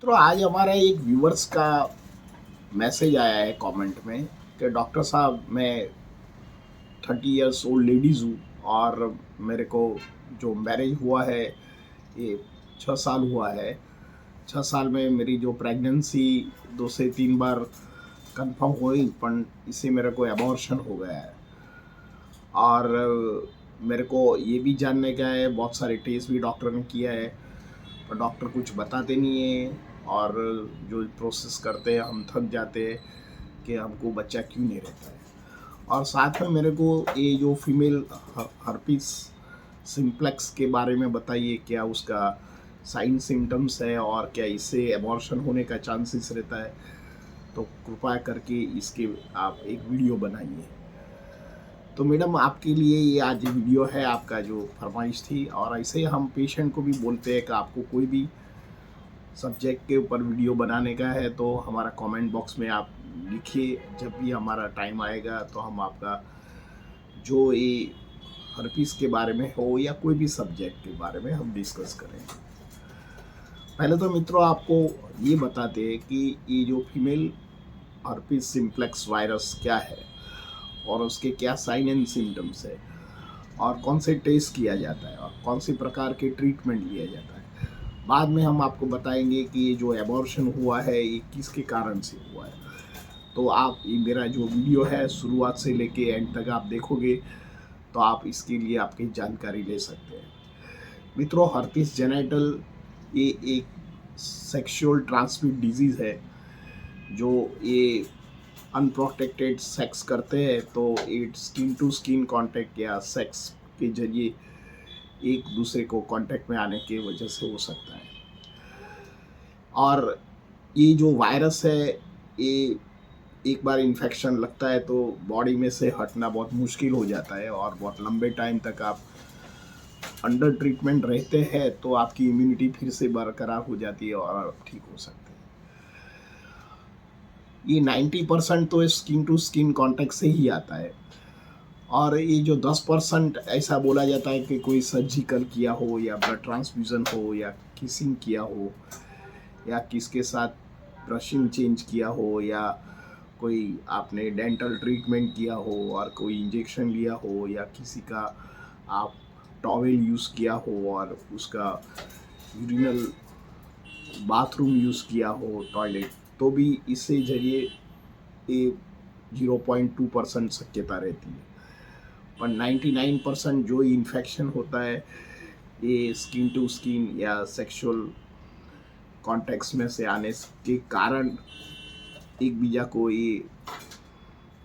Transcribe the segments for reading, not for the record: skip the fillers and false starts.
तो आज हमारा एक व्यूअर्स का मैसेज आया है कमेंट में कि डॉक्टर साहब मैं 30 इयर्स ओल्ड लेडीज़ हूँ और मेरे को जो मैरिज हुआ है ये 6 साल हुआ है। 6 साल में मेरी जो प्रेगनेंसी 2 से 3 बार कंफर्म हुई पर इससे मेरे को एबॉर्शन हो गया है। और मेरे को ये भी जानने का है, बहुत सारे टेस्ट भी डॉक्टर ने किया है पर डॉक्टर कुछ बताते नहीं है। और जो प्रोसेस करते हैं हम थक जाते हैं कि हमको बच्चा क्यों नहीं रहता है। और साथ में मेरे को ये जो फीमेल हर्पीस सिम्प्लेक्स के बारे में बताइए, क्या उसका साइन सिम्टम्स है और क्या इससे एबॉर्शन होने का चांसेस रहता है। तो कृपया करके इसके आप एक वीडियो बनाइए। तो मैडम आपके लिए ये आज वीडियो है, आपका जो फरमाइश थी। और ऐसे ही हम पेशेंट को भी बोलते हैं कि आपको कोई भी सब्जेक्ट के ऊपर वीडियो बनाने का है तो हमारा कमेंट बॉक्स में आप लिखिए। जब भी हमारा टाइम आएगा तो हम आपका जो ये हर्पीस के बारे में हो या कोई भी सब्जेक्ट के बारे में हम डिस्कस करें। पहले तो मित्रों आपको ये बताते हैं कि ये जो फीमेल हर्पीस सिम्प्लेक्स वायरस क्या है और उसके क्या साइन एंड सिम्टम्स है और कौन से टेस्ट किया जाता है और कौन से प्रकार के ट्रीटमेंट लिया जाता है। बाद में हम आपको बताएंगे कि ये जो एबॉर्शन हुआ है ये किसके कारण से हुआ है। तो आप ये मेरा जो वीडियो है शुरुआत से लेके एंड तक आप देखोगे तो आप इसके लिए आपकी जानकारी ले सकते हैं। मित्रों हर्पिस जेनिटल ये एक सेक्सुअल ट्रांसमिट डिजीज़ है। जो ये अनप्रोटेक्टेड सेक्स करते हैं तो ये स्किन टू स्किन कांटेक्ट या सेक्स के जरिए एक दूसरे को कांटेक्ट में आने की वजह से हो सकता है। और ये जो वायरस है ये एक बार इन्फेक्शन लगता है तो बॉडी में से हटना बहुत मुश्किल हो जाता है और बहुत लंबे टाइम तक आप अंडर ट्रीटमेंट रहते हैं तो आपकी इम्यूनिटी फिर से बरकरार हो जाती है और आप ठीक हो सकते हैं। ये 90% तो स्किन टू स्किन कांटेक्ट से ही आता है। और ये जो 10% ऐसा बोला जाता है कि कोई सर्जिकल किया हो या ब्लड ट्रांसफ्यूज़न हो या किसिंग किया हो या किसके साथ ब्रशिंग चेंज किया हो या कोई आपने डेंटल ट्रीटमेंट किया हो और कोई इंजेक्शन लिया हो या किसी का आप टॉवेल यूज़ किया हो और उसका यूरिनल बाथरूम यूज़ किया हो टॉयलेट, तो भी इससे जरिए ये 0.2% शक्यता रहती है। पर 99% जो इन्फेक्शन होता है ये स्किन टू स्किन या सेक्सुअल कॉन्टेक्स्ट में से आने के कारण एक बीजा को ये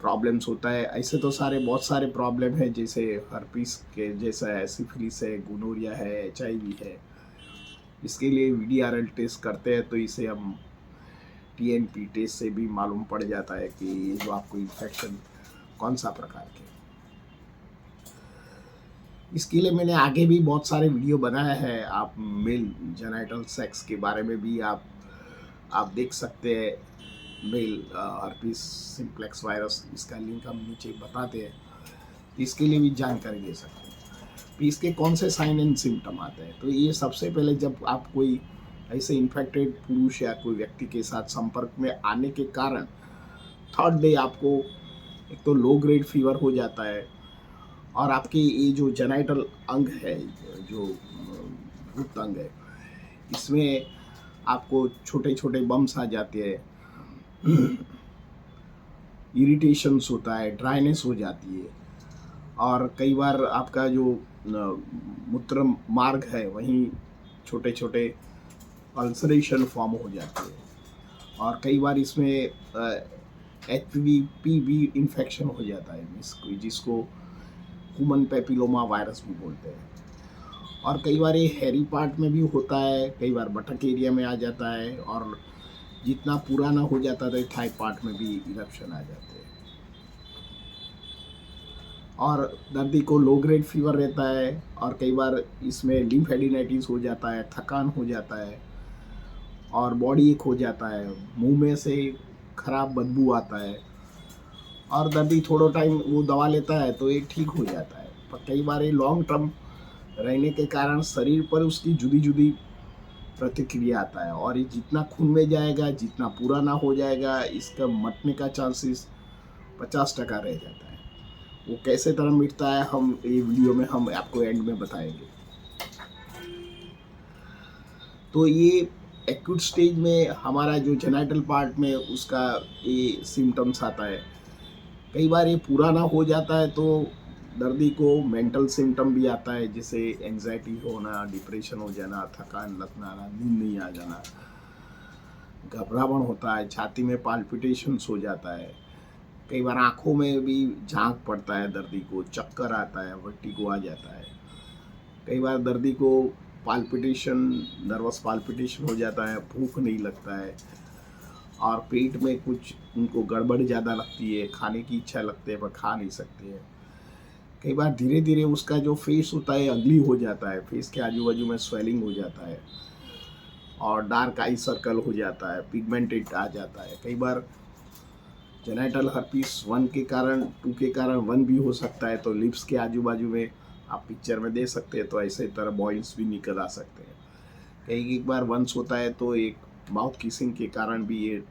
प्रॉब्लम्स होता है। ऐसे तो बहुत सारे प्रॉब्लम है जैसे हर्पीस के जैसा है, सिफिलिस है, गोनोरिया है, एचआईवी है। इसके लिए वीडीआरएल टेस्ट करते हैं तो इसे हम टीएनपी टेस्ट से भी मालूम पड़ जाता है कि ये जो आपको इन्फेक्शन कौन सा प्रकार के। इसके लिए मैंने आगे भी बहुत सारे वीडियो बनाए हैं। आप मेल जेनिटल सेक्स के बारे में भी आप देख सकते हैं। मेल हर्पीस सिम्प्लेक्स वायरस, इसका लिंक हम नीचे बताते हैं। इसके लिए भी जानकारी दे सकते हैं। तो इसके कौन से साइन एंड सिम्टम आते हैं। तो ये सबसे पहले जब आप कोई ऐसे इन्फेक्टेड पुरुष या कोई व्यक्ति के साथ संपर्क में आने के कारण थर्ड डे आपको एक तो लो ग्रेड फीवर हो जाता है और आपके ये जो जेनिटल अंग है, जो गुप्त अंग है, इसमें आपको छोटे छोटे बम्स आ जाते हैं, इरिटेशंस होता है, ड्राइनेस हो जाती है और कई बार आपका जो मूत्र मार्ग है वहीं छोटे छोटे अल्सरेशन फॉर्म हो जाते हैं और कई बार इसमें HPV इन्फेक्शन हो जाता है जिसको ह्यूमन पेपिलोमा वायरस भी बोलते हैं। और कई बार ये हेरी पार्ट में भी होता है, कई बार बटक एरिया में आ जाता है और जितना पुराना हो जाता है थाई पार्ट में भी इरप्शन आ जाते हैं। और दर्दी को लो ग्रेड फीवर रहता है और कई बार इसमें लिम्फेडिनाइटिस हो जाता है, थकान हो जाता है और बॉडी एक हो जाता है, मुंह में से खराब बदबू आता है और दर्दी थोड़ा टाइम वो दवा लेता है तो ये ठीक हो जाता है। पर कई बार ये लॉन्ग टर्म रहने के कारण शरीर पर उसकी जुदी जुदी प्रतिक्रिया आता है, और ये जितना खून में जाएगा, जितना पूरा ना हो जाएगा, इसका मरने का चांसेस 50% रह जाता है। वो कैसे तरह मिटता है, हम ये वीडियो में हम आपको एंड में बताएंगे। तो ये एक्यूट स्टेज में हमारा जो जेनाइटल पार्ट में उसका ये सिम्टम्स आता है। कई बार ये पूरा ना हो जाता है तो दर्दी को मेंटल सिम्टम भी आता है, जैसे एंजाइटी होना, डिप्रेशन हो जाना, थकान लगना, नींद नहीं आ जाना, घबराहट होता है, छाती में पाल्पिटेशंस हो जाता है, कई बार आंखों में भी झांक पड़ता है, दर्दी को चक्कर आता है, वर्टिगो आ जाता है, कई बार दर्दी को पाल्पिटेशन, नर्वस पाल्पिटेशन हो जाता है, भूख नहीं लगता है, और पेट में कुछ उनको गड़बड़ ज़्यादा लगती है, खाने की इच्छा लगती है पर खा नहीं सकते हैं। कई बार धीरे धीरे उसका जो फेस होता है अगली हो जाता है, फेस के आजू बाजू में स्वेलिंग हो जाता है और डार्क आई सर्कल हो जाता है, पिगमेंटेड आ जाता है। कई बार जेनाइटल हर्पीस 1 के कारण, 2 के कारण 1 भी हो सकता है, तो लिप्स के आजू बाजू में आप पिक्चर में दे सकते हैं, तो ऐसे तरह बॉइल्स भी निकल आ सकते हैं। कई एक बार वंस होता है तो एक माउथ किसिंग के कारण भी ये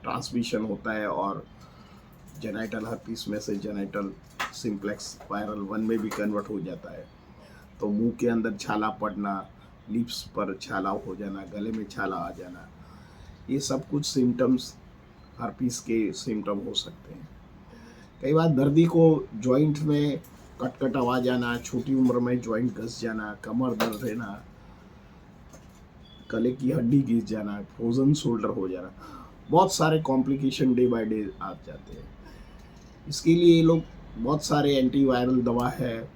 ट्रांसमिशन होता है और जेनाइटल हर्पीस में से जेनाइटल सिम्प्लेक्स वायरल 1 में भी कन्वर्ट हो जाता है। तो मुंह के अंदर छाला पड़ना, लिप्स पर छाला हो जाना, गले में छाला आ जाना, ये सब कुछ सिम्टम्स हर्पीस के सिम्टम हो सकते हैं। कई बार दर्दी को जॉइंट में कट आवाज आना, छोटी उम्र में जॉइंट घस जाना, कमर दर्द रहना, गले की हड्डी घिस जाना, फ्रोजन शोल्डर हो जाना, बहुत सारे कॉम्प्लिकेशन डे बाय डे आ जाते हैं। इसके लिए ये लोग बहुत सारे एंटीवायरल दवा है,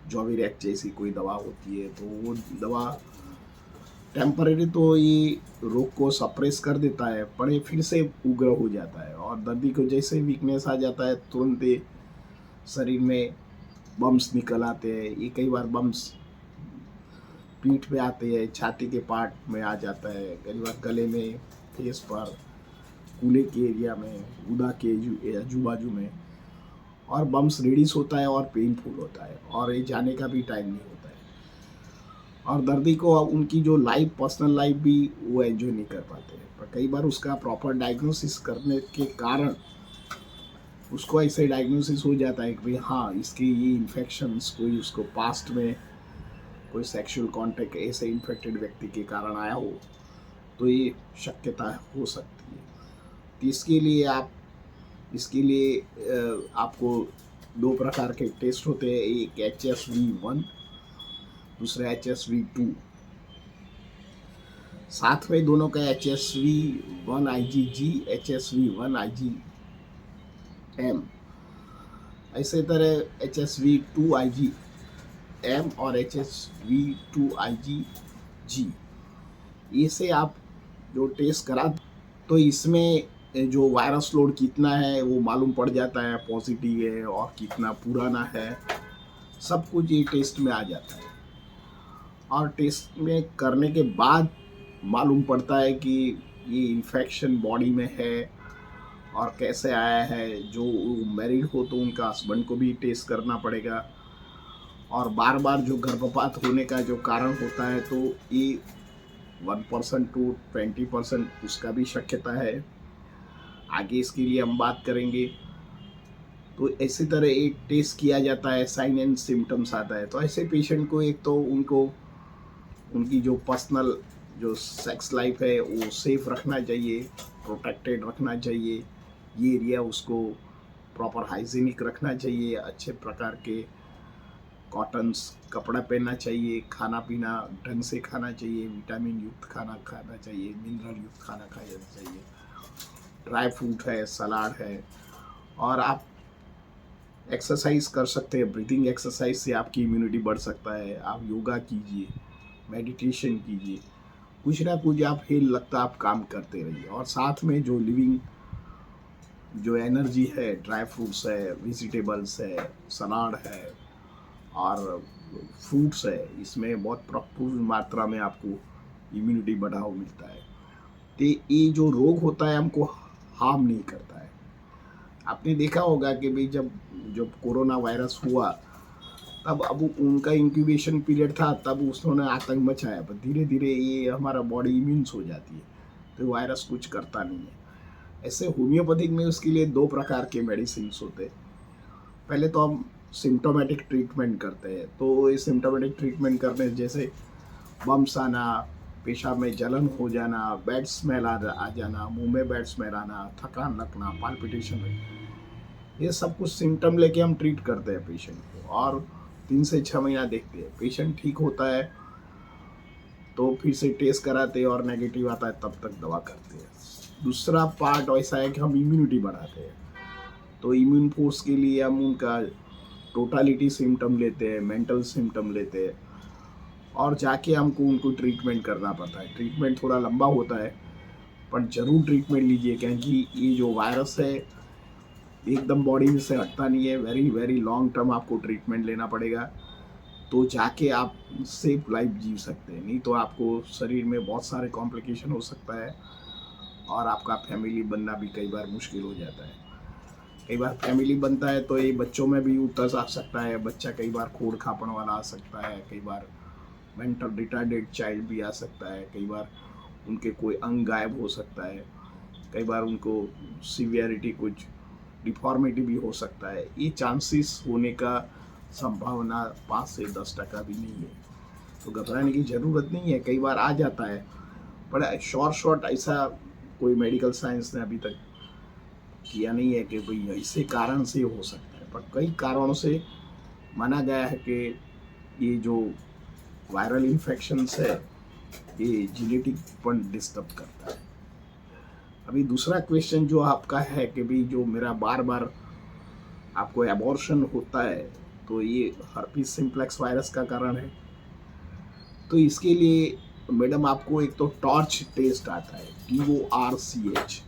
जोविरेक्ट जैसी कोई दवा होती है, तो वो दवा टेम्परेरी तो ये रोग को सप्रेस कर देता है, पर ये फिर से उग्र हो जाता है और दर्दी को जैसे वीकनेस आ जाता है तुरंत शरीर में बम्स निकल आते हैं। ये कई बार बम्स पीठ पे आते हैं, छाती के पार्ट में आ जाता है, कई बार गले में, फेस पर, कूल्हे के एरिया में, गुदा के आजू बाजू में, और बम्स रिड्यूस होता है और पेनफुल होता है और ये जाने का भी टाइम नहीं होता है, और दर्दी को उनकी जो लाइफ, पर्सनल लाइफ भी वो एंजॉय नहीं कर पाते हैं। पर कई बार उसका प्रॉपर डायग्नोसिस करने के कारण उसको ऐसे डायग्नोसिस हो जाता है कि भाई हाँ, इसके ये इन्फेक्शंस कोई उसको पास्ट में कोई सेक्सुअल कांटेक्ट ऐसे इन्फेक्टेड व्यक्ति के कारण आया हो, तो ये शक्यता हो सकती है। तो इसके लिए आपको 2 प्रकार के टेस्ट होते हैं, एक HSV1, दूसरा HSV2। साथ में दोनों का HSV1 IgG, HSV1 IgM, ऐसे तरह HSV2 IgM और HSV2 IgG, इसे आप जो टेस्ट करा तो इसमें जो वायरस लोड कितना है वो मालूम पड़ जाता है, पॉजिटिव है और कितना पुराना है, सब कुछ ये टेस्ट में आ जाता है। और टेस्ट में करने के बाद मालूम पड़ता है कि ये इन्फेक्शन बॉडी में है और कैसे आया है। जो मैरिड हो तो उनका हस्बैंड को भी टेस्ट करना पड़ेगा, और बार बार जो गर्भपात होने का जो कारण होता है तो ये 1% to 20% उसका भी शक्यता है। आगे इसके लिए हम बात करेंगे। तो इसी तरह एक टेस्ट किया जाता है, साइन एंड सिम्टम्स आता है। तो ऐसे पेशेंट को एक तो उनको उनकी जो पर्सनल जो सेक्स लाइफ है वो सेफ रखना चाहिए, प्रोटेक्टेड रखना चाहिए, ये एरिया उसको प्रॉपर हाइजीनिक रखना चाहिए, अच्छे प्रकार के कॉटन्स कपड़ा पहनना चाहिए, खाना पीना ढंग से खाना चाहिए, विटामिन युक्त खाना खाना चाहिए, मिनरल युक्त खाना खाना चाहिए, ड्राई फ्रूट है, सलाद है, और आप एक्सरसाइज कर सकते हैं। ब्रीथिंग एक्सरसाइज से आपकी इम्यूनिटी बढ़ सकता है। आप योगा कीजिए, मेडिटेशन कीजिए, कुछ ना कुछ आप हिल लगता आप काम करते रहिए, और साथ में जो लिविंग जो एनर्जी है, ड्राई फ्रूट्स है, वेजिटेबल्स है, सलाद है और फ्रूट्स है, इसमें बहुत प्रचुर मात्रा में आपको इम्यूनिटी बढ़ाव मिलता है। तो ये जो रोग होता है हमको हार्म नहीं करता है। आपने देखा होगा कि भाई जब जब कोरोना वायरस हुआ तब अब उनका इंक्यूबेशन पीरियड था, तब उसने आतंक मचाया, पर धीरे धीरे ये हमारा बॉडी इम्यून्स हो जाती है, तो वायरस कुछ करता नहीं है। ऐसे होम्योपैथिक में उसके लिए दो प्रकार के मेडिसिन होते हैं। पहले तो हम सिम्टोमेटिक ट्रीटमेंट करते हैं, तो ये सिम्टोमेटिक ट्रीटमेंट करने जैसे बम्स आना, पेशाब में जलन हो जाना, बैड स्मेल आ जाना, मुंह में बैड स्मेल आना, थकान लगना, पाल्पिटेशन, ये सब कुछ सिम्टम लेके हम ट्रीट करते हैं पेशेंट को, और 3 से 6 महीना देखते हैं। पेशेंट ठीक होता है तो फिर से टेस्ट कराते हैं, और नेगेटिव आता है तब तक दवा करते हैं। दूसरा पार्ट ऐसा है कि हम इम्यूनिटी बढ़ाते हैं, तो इम्यून फोर्स के लिए हम उनका टोटालिटी सिम्टम लेते हैं, मेंटल सिम्टम लेते हैं, और जाके हमको उनको ट्रीटमेंट करना पड़ता है। ट्रीटमेंट थोड़ा लंबा होता है, पर ज़रूर ट्रीटमेंट लीजिए, क्योंकि ये जो वायरस है एकदम बॉडी में से हटता नहीं है। वेरी वेरी लॉन्ग टर्म आपको ट्रीटमेंट लेना पड़ेगा, तो जाके आप सेफ लाइफ जी सकते हैं। नहीं तो आपको शरीर में बहुत सारे कॉम्प्लिकेशन हो सकता है, और आपका फैमिली बनना भी कई बार मुश्किल हो जाता है। कई बार फैमिली बनता है तो ये बच्चों में भी उतर आ सकता है, बच्चा कई बार खोड़ खापन वाला आ सकता है, कई बार मेंटल रिटार्डेड चाइल्ड भी आ सकता है, कई बार उनके कोई अंग गायब हो सकता है, कई बार उनको सीवियरिटी कुछ डिफॉर्मिटी भी हो सकता है। ये चांसेस होने का संभावना 5 से 10% भी नहीं है, तो घबराने की ज़रूरत नहीं है। कई बार आ जाता है, पर शॉर्ट ऐसा कोई मेडिकल साइंस ने अभी तक किया नहीं है कि भाई ऐसे कारण से हो सकता है, पर कई कारणों से माना गया है कि ये जो वायरल इन्फेक्शंस है ये जेनेटिक पर डिस्टर्ब करता है। अभी दूसरा क्वेश्चन जो आपका है कि भाई जो मेरा बार बार आपको एबॉर्शन होता है, तो ये हर्पीस सिम्प्लेक्स वायरस का कारण है। तो इसके लिए मैडम आपको एक तो टॉर्च टेस्ट आता है, TORCH।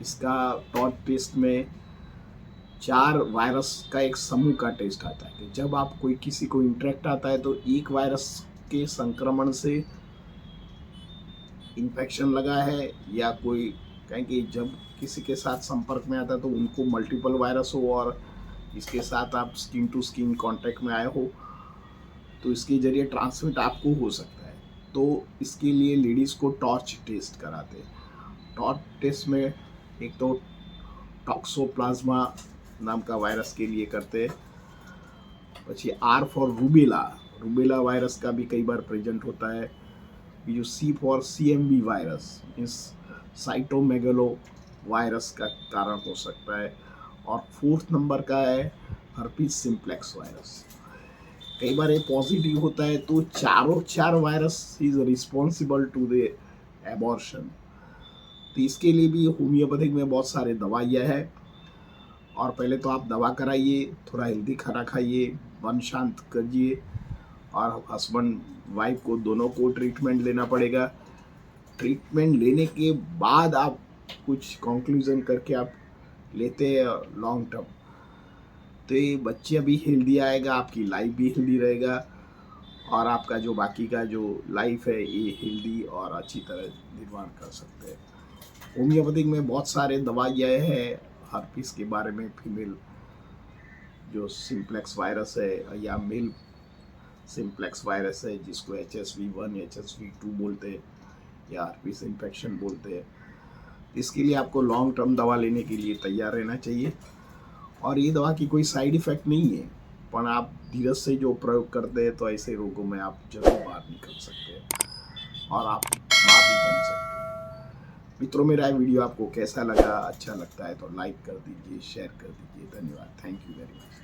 इसका टॉर्च टेस्ट में 4 वायरस का एक समूह का टेस्ट आता है कि जब आप कोई किसी को इंटरेक्ट आता है तो एक वायरस के संक्रमण से इन्फेक्शन लगा है, या कोई कहें कि जब किसी के साथ संपर्क में आता है तो उनको मल्टीपल वायरस हो, और इसके साथ आप स्किन टू स्किन कांटेक्ट में आए हो, तो इसके जरिए ट्रांसमिट आपको हो सकता है। तो इसके लिए लेडीज़ को टॉर्च टेस्ट कराते हैं। टॉर्च टेस्ट में एक तो टॉक्सोप्लाज्मा नाम का वायरस के लिए करते हैं, પછી R for rubella, rubella virus का भी कई बार प्रेजेंट होता है। ये जो C फॉर CMV वायरस, इस साइटोमेगलो वायरस का कारण हो सकता है। और 4th नंबर का है हर्पीस सिम्प्लेक्स वायरस। कई बार ये पॉजिटिव होता है, तो चारों 4 virus is responsible to the abortion. तो इसके लिए भी होम्योपैथिक में बहुत सारे दवाइयाँ हैं, और पहले तो आप दवा कराइए, थोड़ा हेल्दी खाना खाइए, मन शांत करिए, और हस्बैंड वाइफ को दोनों को ट्रीटमेंट लेना पड़ेगा। ट्रीटमेंट लेने के बाद आप कुछ कंक्लूजन करके आप लेते हैं लॉन्ग टर्म, तो ये बच्चे भी हेल्दी आएगा, आपकी लाइफ भी हेल्दी रहेगा, और आपका जो बाकी का जो लाइफ है ये हेल्दी और अच्छी तरह निर्माण कर सकते हैं। होम्योपैथिक में बहुत सारे दवाइयाँ हैं हर्पीस के बारे में। फीमेल जो सिम्प्लेक्स वायरस है, या मेल सिम्प्लेक्स वायरस है जिसको HSV1 HSV2 बोलते हैं, या हर्पीस इन्फेक्शन बोलते हैं। इसके लिए आपको लॉन्ग टर्म दवा लेने के लिए तैयार रहना चाहिए, और ये दवा की कोई साइड इफ़ेक्ट नहीं है, पर आप धीरज से जो प्रयोग करते हैं तो ऐसे रोगों में आप जरूर बाहर निकल सकते हैं, और आप माँ भी बन सकते हैं। मित्रों, मेरा वीडियो आपको कैसा लगा? अच्छा लगता है तो लाइक कर दीजिए, शेयर कर दीजिए। धन्यवाद। Thank you very much.